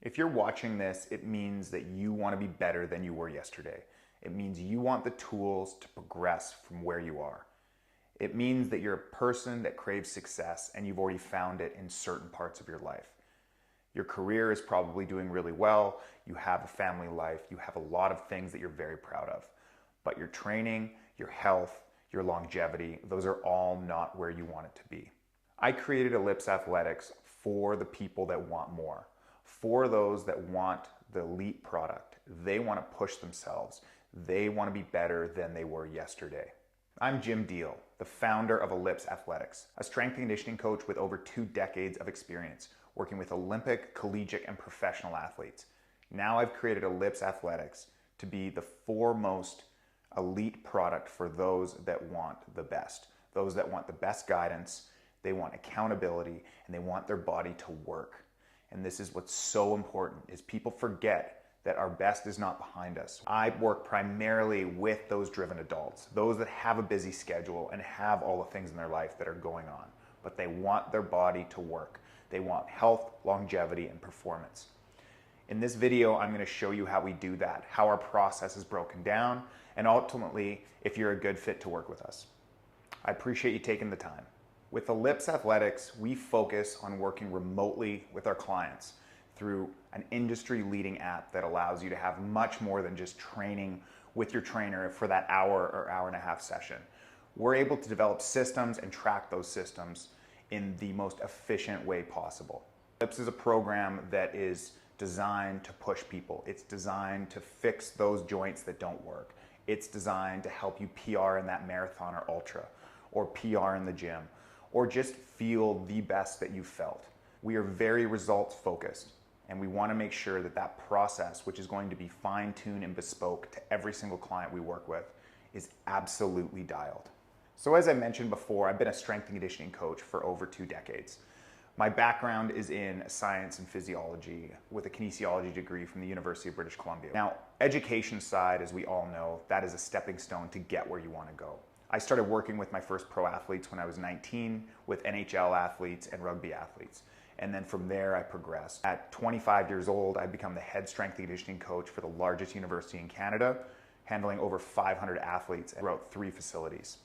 If you're watching this, it means that you want to be better than you were yesterday. It means you want the tools to progress from where you are. It means that you're a person that craves success and you've already found it in certain parts of your life. Your career is probably doing really well. You have a family life. You have a lot of things that you're very proud of. But your training, your health, your longevity, those are all not where you want it to be. I created Ellipse Athletics for the people that want more, for those that want the elite product. They want to push themselves. They want to be better than they were yesterday. I'm Jim Deal, the founder of Ellipse Athletics, a strength and conditioning coach with over 2 decades of experience working with Olympic, collegiate, and professional athletes. Now I've created Ellipse Athletics to be the foremost elite product for those that want the best, those that want the best guidance, they want accountability, and they want their body to work. And this is what's so important, is people forget that our best is not behind us. I work primarily with those driven adults, those that have a busy schedule and have all the things in their life that are going on, but they want their body to work. They want health, longevity, and performance. In this video, I'm going to show you how we do that, how our process is broken down, and ultimately, if you're a good fit to work with us. I appreciate you taking the time. With Ellipse Athletics, we focus on working remotely with our clients through an industry-leading app that allows you to have much more than just training with your trainer for that hour or hour and a half session. We're able to develop systems and track those systems in the most efficient way possible. Ellipse is a program that is designed to push people. It's designed to fix those joints that don't work. It's designed to help you PR in that marathon or ultra, or PR in the gym, or just feel the best that you've felt. We are very results focused, and we want to make sure that that process, which is going to be fine-tuned and bespoke to every single client we work with, is absolutely dialed. So as I mentioned before, I've been a strength and conditioning coach for over 2 decades. My background is in science and physiology with a kinesiology degree from the University of British Columbia. Now, education side, as we all know, that is a stepping stone to get where you want to go. I started working with my first pro athletes when I was 19, with NHL athletes and rugby athletes. And then from there, I progressed. At 25 years old, I become the head strength and conditioning coach for the largest university in Canada, handling over 500 athletes throughout 3 facilities.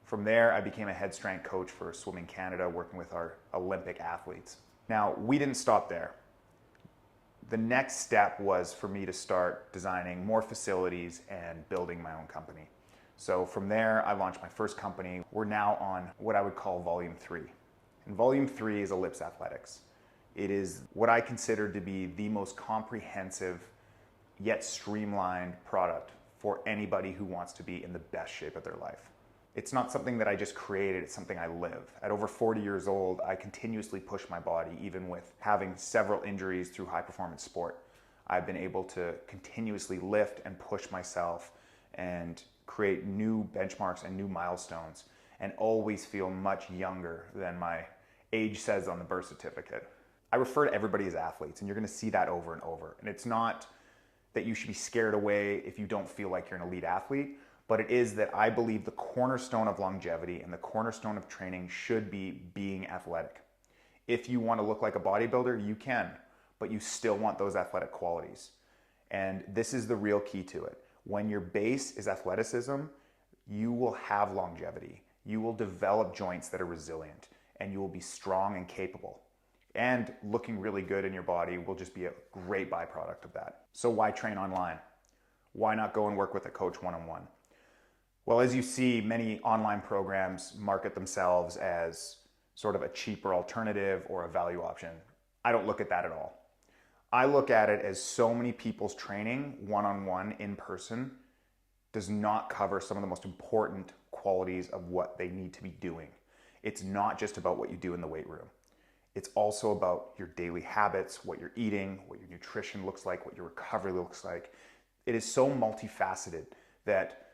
From there, I became a head strength coach for Swimming Canada, working with our Olympic athletes. Now, we didn't stop there. The next step was for me to start designing more facilities and building my own company. So from there, I launched my first company. We're now on what I would call Volume 3. And Volume 3 is Ellipse Athletics. It is what I consider to be the most comprehensive yet streamlined product for anybody who wants to be in the best shape of their life. It's not something that I just created, it's something I live. At over 40 years old, I continuously push my body, even with having several injuries through high performance sport. I've been able to continuously lift and push myself and create new benchmarks and new milestones, and always feel much younger than my age says on the birth certificate. I refer to everybody as athletes, and you're going to see that over and over. And it's not that you should be scared away if you don't feel like you're an elite athlete, but it is that I believe the cornerstone of longevity and the cornerstone of training should be being athletic. If you want to look like a bodybuilder, you can, but you still want those athletic qualities. And this is the real key to it. When your base is athleticism, you will have longevity. You will develop joints that are resilient, and you will be strong and capable. And looking really good in your body will just be a great byproduct of that. So why train online? Why not go and work with a coach one-on-one? Well, as you see, many online programs market themselves as sort of a cheaper alternative or a value option. I don't look at that at all. I look at it as so many people's training one-on-one in person does not cover some of the most important qualities of what they need to be doing. It's not just about what you do in the weight room. It's also about your daily habits, what you're eating, what your nutrition looks like, what your recovery looks like. It is so multifaceted that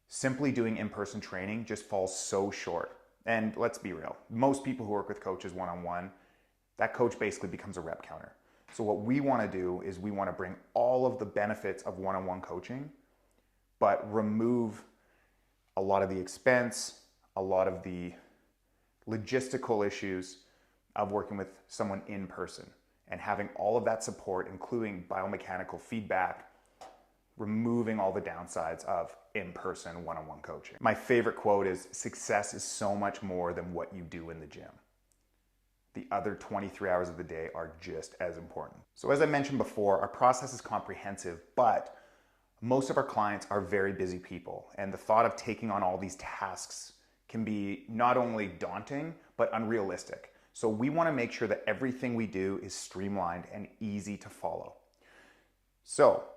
simply doing in-person training just falls so short. And let's be real, most people who work with coaches one-on-one, that coach basically becomes a rep counter. So what we want to do is we want to bring all of the benefits of one-on-one coaching, but remove a lot of the expense, a lot of the logistical issues of working with someone in person. and having all of that support, including biomechanical feedback, removing all the downsides of in-person one-on-one coaching. My favorite quote is, "Success is so much more than what you do in the gym. The other 23 hours of the day are just as important." So as I mentioned before, our process is comprehensive, but most of our clients are very busy people, and the thought of taking on all these tasks can be not only daunting, but unrealistic. So we want to make sure that everything we do is streamlined and easy to follow. So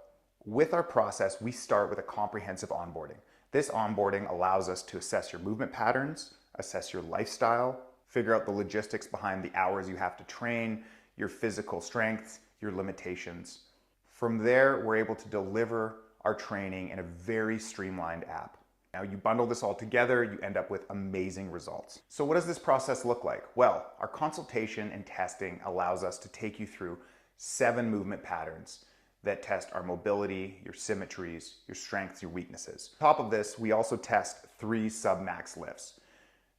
with our process, we start with a comprehensive onboarding. This onboarding allows us to assess your movement patterns, assess your lifestyle, figure out the logistics behind the hours you have to train, your physical strengths, your limitations. From there, we're able to deliver our training in a very streamlined app. Now you bundle this all together, you end up with amazing results. So what does this process look like? Well, our consultation and testing allows us to take you through 7 movement patterns that test our mobility, your symmetries, your strengths, your weaknesses. On top of this, we also test 3 sub-max lifts.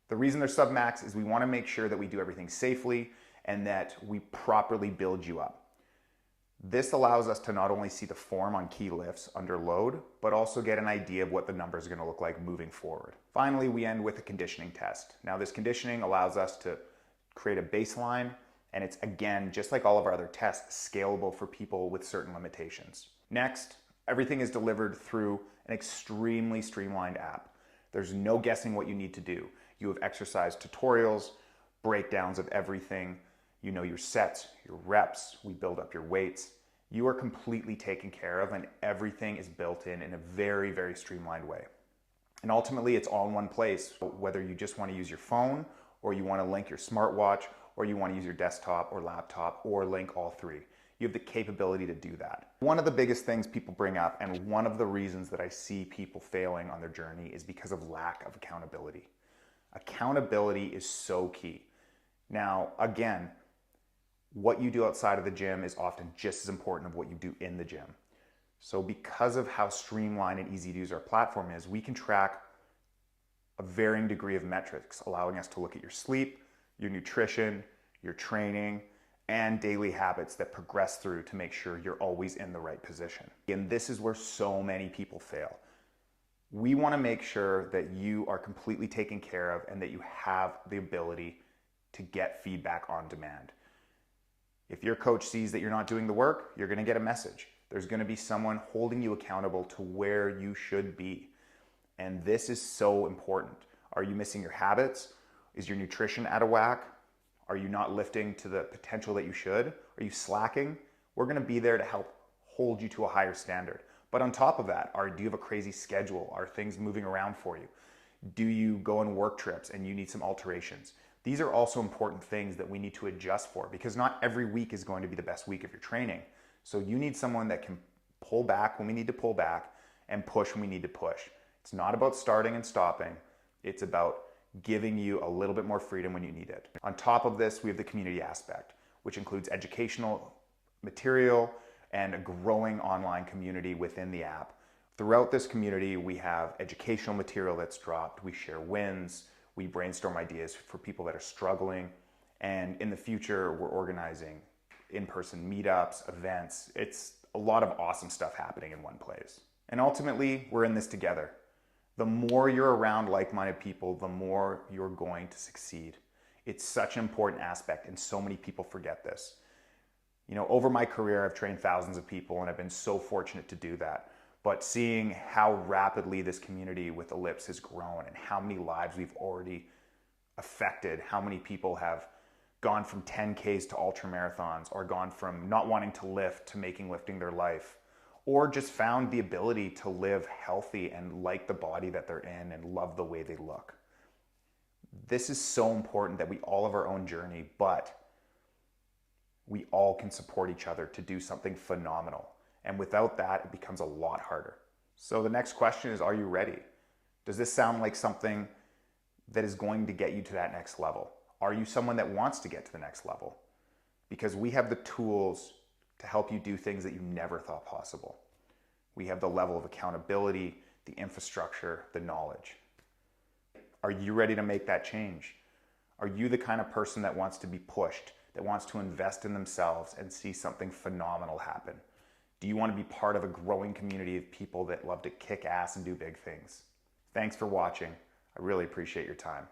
The reason they're sub-max is we want to make sure that we do everything safely and that we properly build you up. This allows us to not only see the form on key lifts under load, but also get an idea of what the numbers are going to look like moving forward. Finally, we end with a conditioning test. Now this conditioning allows us to create a baseline, and it's, again, just like all of our other tests, scalable for people with certain limitations. Next, everything is delivered through an extremely streamlined app. There's no guessing what you need to do. You have exercise tutorials, breakdowns of everything. You know your sets, your reps, we build up your weights. You are completely taken care of, and everything is built in a very, very streamlined way. And ultimately, it's all in one place. Whether you just want to use your phone, or you want to link your smartwatch, or you want to use your desktop or laptop, or link all 3. You have the capability to do that. One of the biggest things people bring up, and one of the reasons that I see people failing on their journey, is because of lack of accountability. Accountability is so key. Now, again, what you do outside of the gym is often just as important as what you do in the gym. So because of how streamlined and easy to use our platform is, we can track a varying degree of metrics, allowing us to look at your sleep, your nutrition, your training, and daily habits that progress through to make sure you're always in the right position. And this is where so many people fail. We want to make sure that you are completely taken care of and that you have the ability to get feedback on demand. If your coach sees that you're not doing the work, you're going to get a message. There's going to be someone holding you accountable to where you should be. And this is so important. Are you missing your habits? Is your nutrition out of whack? Are you not lifting to the potential that you should? Are you slacking? We're going to be there to help hold you to a higher standard. But on top of that, do you have a crazy schedule? Are things moving around for you? Do you go on work trips and you need some alterations? These are also important things that we need to adjust for, because not every week is going to be the best week of your training. So you need someone that can pull back when we need to pull back and push when we need to push. It's not about starting and stopping. It's about giving you a little bit more freedom when you need it. On top of this, we have the community aspect, which includes educational material and a growing online community within the app. Throughout this community, we have educational material that's dropped. We share wins. We brainstorm ideas for people that are struggling. And in the future, we're organizing in-person meetups, events. It's a lot of awesome stuff happening in one place. And ultimately, we're in this together. The more you're around like-minded people, the more you're going to succeed. It's such an important aspect, and so many people forget this. You know, over my career, I've trained thousands of people, and I've been so fortunate to do that. But seeing how rapidly this community with Ellipse has grown and how many lives we've already affected, how many people have gone from 10Ks to ultra marathons, or gone from not wanting to lift to making lifting their life, or just found the ability to live healthy and like the body that they're in and love the way they look. This is so important that we all have our own journey, but we all can support each other to do something phenomenal. And without that, it becomes a lot harder. So the next question is, are you ready? Does this sound like something that is going to get you to that next level? Are you someone that wants to get to the next level? Because we have the tools to help you do things that you never thought possible. We have the level of accountability, the infrastructure, the knowledge. Are you ready to make that change? Are you the kind of person that wants to be pushed that wants to invest in themselves and see something phenomenal happen? Do you want to be part of a growing community of people that love to kick ass and do big things? Thanks for watching. I really appreciate your time.